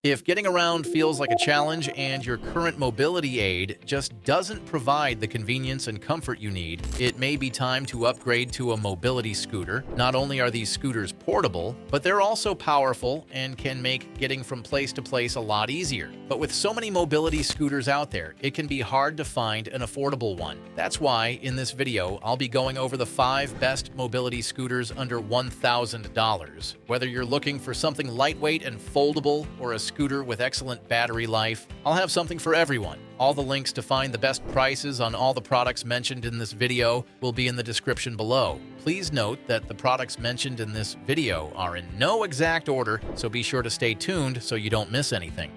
If getting around feels like a challenge and your current mobility aid just doesn't provide the convenience and comfort you need, it may be time to upgrade to a mobility scooter. Not only are these scooters portable, but they're also powerful and can make getting from place to place a lot easier. But with so many mobility scooters out there, it can be hard to find an affordable one. That's why, in this video, I'll be going over the 5 best mobility scooters under $1,000. Whether you're looking for something lightweight and foldable or a scooter with excellent battery life, I'll have something for everyone. All the links to find the best prices on all the products mentioned in this video will be in the description below. Please note that the products mentioned in this video are in no exact order, so be sure to stay tuned so you don't miss anything.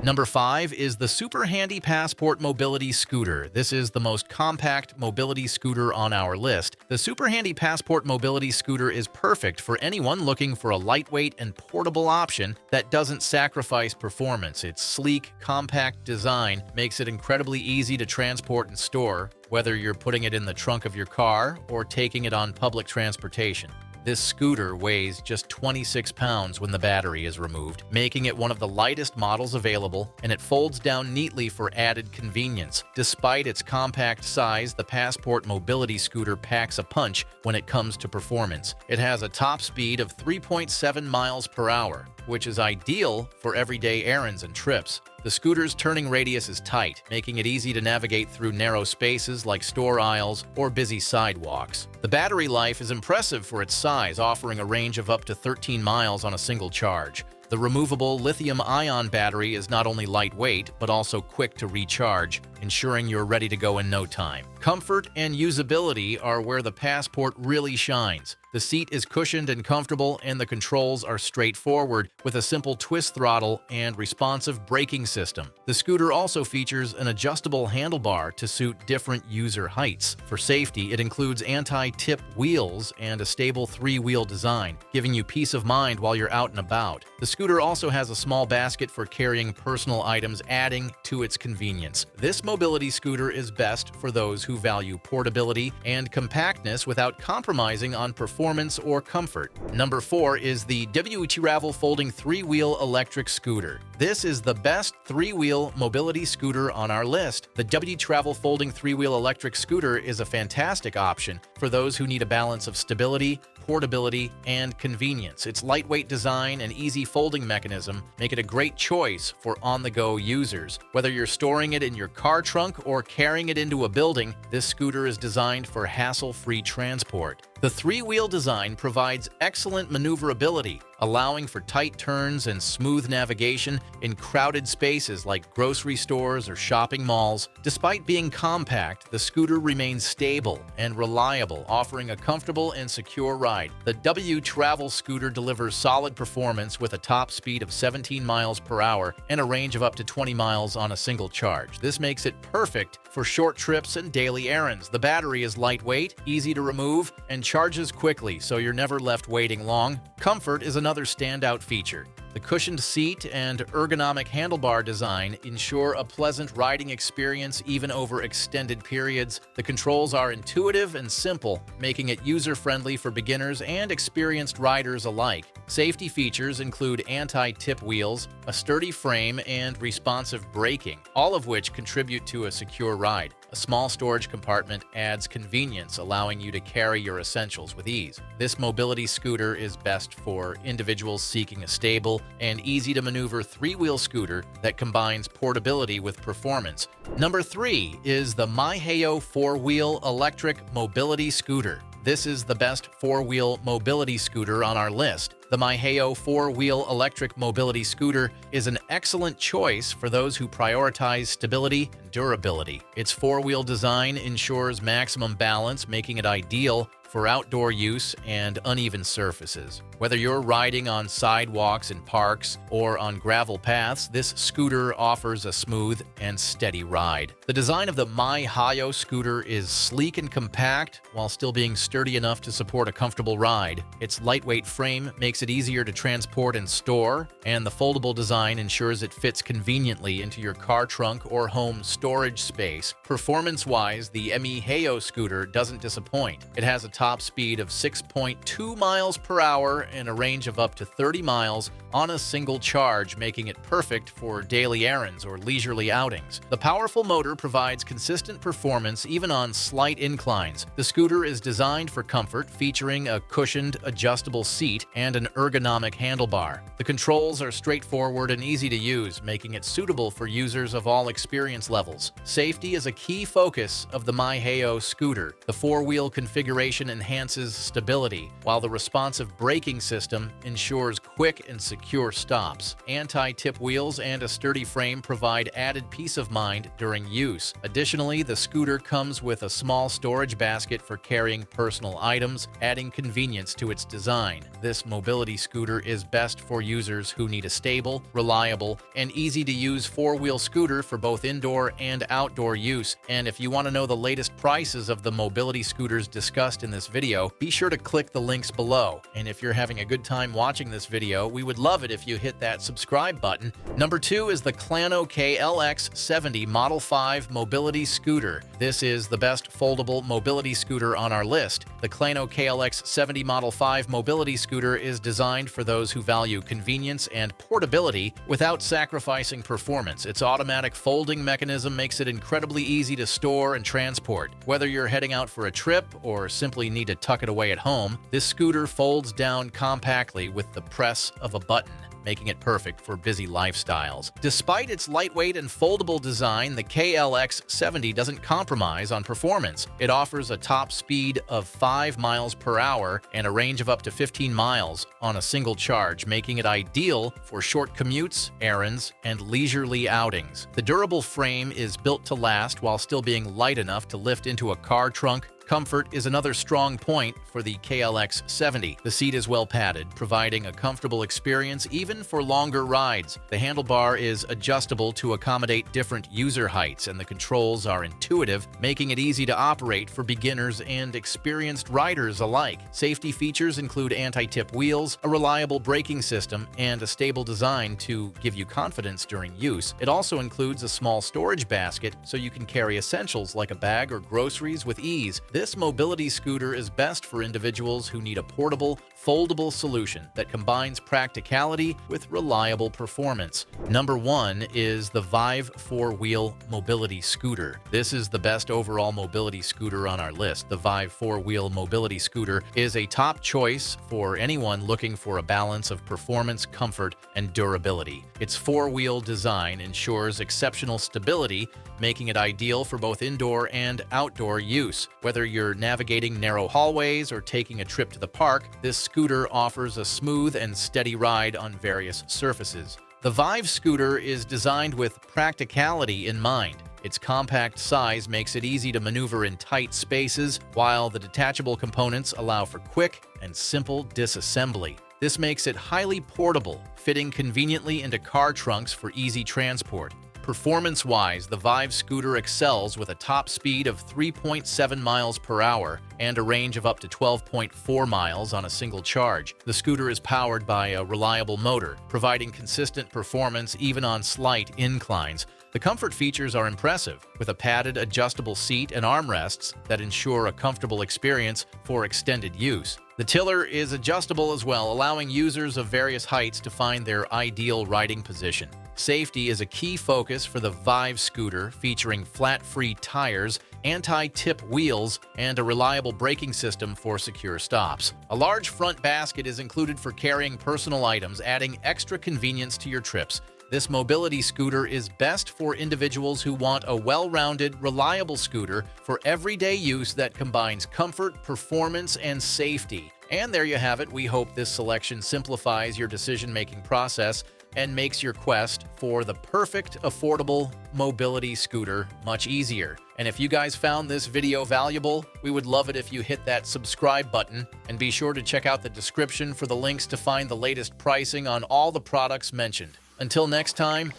Number 5 is the Super Handy Passport Mobility Scooter. This is the most compact mobility scooter on our list. The Super Handy Passport Mobility Scooter is perfect for anyone looking for a lightweight and portable option that doesn't sacrifice performance. Its sleek, compact design makes it incredibly easy to transport and store, whether you're putting it in the trunk of your car or taking it on public transportation. This scooter weighs just 26 pounds when the battery is removed, making it one of the lightest models available, and it folds down neatly for added convenience. Despite its compact size, the Passport mobility scooter packs a punch when it comes to performance. It has a top speed of 3.7 miles per hour, which is ideal for everyday errands and trips. The scooter's turning radius is tight, making it easy to navigate through narrow spaces like store aisles or busy sidewalks. The battery life is impressive for its size, offering a range of up to 13 miles on a single charge. The removable lithium-ion battery is not only lightweight, but also quick to recharge, ensuring you're ready to go in no time. Comfort and usability are where the Passport really shines. The seat is cushioned and comfortable, and the controls are straightforward with a simple twist throttle and responsive braking system. The scooter also features an adjustable handlebar to suit different user heights. For safety, it includes anti-tip wheels and a stable 3-wheel design, giving you peace of mind while you're out and about. The scooter also has a small basket for carrying personal items, adding to its convenience. This mobility scooter is best for those who value portability and compactness without compromising on performance or comfort. Number 4 is the W-Travel Folding 3-Wheel Electric Scooter. This is the best 3-wheel mobility scooter on our list. The W-Travel Folding 3-Wheel Electric Scooter is a fantastic option for those who need a balance of stability, portability, and convenience. Its lightweight design and easy folding mechanism make it a great choice for on-the-go users. Whether you're storing it in your car trunk or carrying it into a building, this scooter is designed for hassle-free transport. The 3-wheel design provides excellent maneuverability, allowing for tight turns and smooth navigation in crowded spaces like grocery stores or shopping malls. Despite being compact, the scooter remains stable and reliable, offering a comfortable and secure ride. The W-Travel scooter delivers solid performance with a top speed of 17 miles per hour and a range of up to 20 miles on a single charge. This makes it perfect for short trips and daily errands. The battery is lightweight, easy to remove, and charges quickly, so you're never left waiting long. Comfort is another standout feature. The cushioned seat and ergonomic handlebar design ensure a pleasant riding experience even over extended periods. The controls are intuitive and simple, making it user-friendly for beginners and experienced riders alike. Safety features include anti-tip wheels, a sturdy frame, and responsive braking, all of which contribute to a secure ride. A small storage compartment adds convenience, allowing you to carry your essentials with ease. This mobility scooter is best for individuals seeking a stable and easy-to-maneuver 3-wheel scooter that combines portability with performance. Number 3 is the MyHeyo 4-Wheel Electric Mobility Scooter. This is the best 4-wheel mobility scooter on our list. The MyHeyo 4-Wheel Electric Mobility Scooter is an excellent choice for those who prioritize stability and durability. Its 4-wheel design ensures maximum balance, making it ideal for outdoor use and uneven surfaces. Whether you're riding on sidewalks in parks or on gravel paths, this scooter offers a smooth and steady ride. The design of the MyHeyo scooter is sleek and compact while still being sturdy enough to support a comfortable ride. Its lightweight frame makes it easier to transport and store, and the foldable design ensures it fits conveniently into your car trunk or home storage space. Performance-wise, the MyHeyo scooter doesn't disappoint. It has a top top speed of 6.2 miles per hour and a range of up to 30 miles on a single charge, making it perfect for daily errands or leisurely outings. The powerful motor provides consistent performance even on slight inclines. The scooter is designed for comfort, featuring a cushioned, adjustable seat and an ergonomic handlebar. The controls are straightforward and easy to use, making it suitable for users of all experience levels. Safety is a key focus of the MyHeo scooter. The four-wheel configuration enhances stability, while the responsive braking system ensures quick and secure stops. Anti-tip wheels and a sturdy frame provide added peace of mind during use. Additionally, the scooter comes with a small storage basket for carrying personal items, adding convenience to its design. This mobility scooter is best for users who need a stable, reliable, and easy-to-use four-wheel scooter for both indoor and outdoor use. And if you want to know the latest prices of the mobility scooters discussed in this video, be sure to click the links below. And if you're having a good time watching this video, we would love it if you hit that subscribe button. Number 2 is the Clano KLX70 Model 5 mobility scooter. This is the best foldable mobility scooter on our list. The Clano KLX70 Model 5 mobility scooter is designed for those who value convenience and portability without sacrificing performance. Its automatic folding mechanism makes it incredibly easy to store and transport. Whether you're heading out for a trip or simply need to tuck it away at home, this scooter folds down compactly with the press of a button, making it perfect for busy lifestyles. Despite its lightweight and foldable design, the KLX70 doesn't compromise on performance. It offers a top speed of 5 miles per hour and a range of up to 15 miles on a single charge, making it ideal for short commutes, errands, and leisurely outings. The durable frame is built to last while still being light enough to lift into a car trunk. Comfort is another strong point for the KLX70. The seat is well padded, providing a comfortable experience even for longer rides. The handlebar is adjustable to accommodate different user heights, and the controls are intuitive, making it easy to operate for beginners and experienced riders alike. Safety features include anti-tip wheels, a reliable braking system, and a stable design to give you confidence during use. It also includes a small storage basket so you can carry essentials like a bag or groceries with ease. This mobility scooter is best for individuals who need a portable, foldable solution that combines practicality with reliable performance. Number 1 is the Vive four-wheel mobility scooter. This is the best overall mobility scooter on our list. The Vive four-wheel mobility scooter is a top choice for anyone looking for a balance of performance, comfort, and durability. Its four-wheel design ensures exceptional stability, making it ideal for both indoor and outdoor use. Whether you're navigating narrow hallways or taking a trip to the park, this scooter offers a smooth and steady ride on various surfaces. The Vive scooter is designed with practicality in mind. Its compact size makes it easy to maneuver in tight spaces, while the detachable components allow for quick and simple disassembly. This makes it highly portable, fitting conveniently into car trunks for easy transport. Performance-wise, the Vive scooter excels with a top speed of 3.7 miles per hour and a range of up to 12.4 miles on a single charge. The scooter is powered by a reliable motor, providing consistent performance even on slight inclines. The comfort features are impressive, with a padded adjustable seat and armrests that ensure a comfortable experience for extended use. The tiller is adjustable as well, allowing users of various heights to find their ideal riding position. Safety is a key focus for the Vive scooter, featuring flat-free tires, anti-tip wheels, and a reliable braking system for secure stops. A large front basket is included for carrying personal items, adding extra convenience to your trips. This mobility scooter is best for individuals who want a well-rounded, reliable scooter for everyday use that combines comfort, performance, and safety. And there you have it. We hope this selection simplifies your decision-making process and makes your quest for the perfect, affordable mobility scooter much easier. And if you guys found this video valuable, we would love it if you hit that subscribe button, and be sure to check out the description for the links to find the latest pricing on all the products mentioned. Until next time,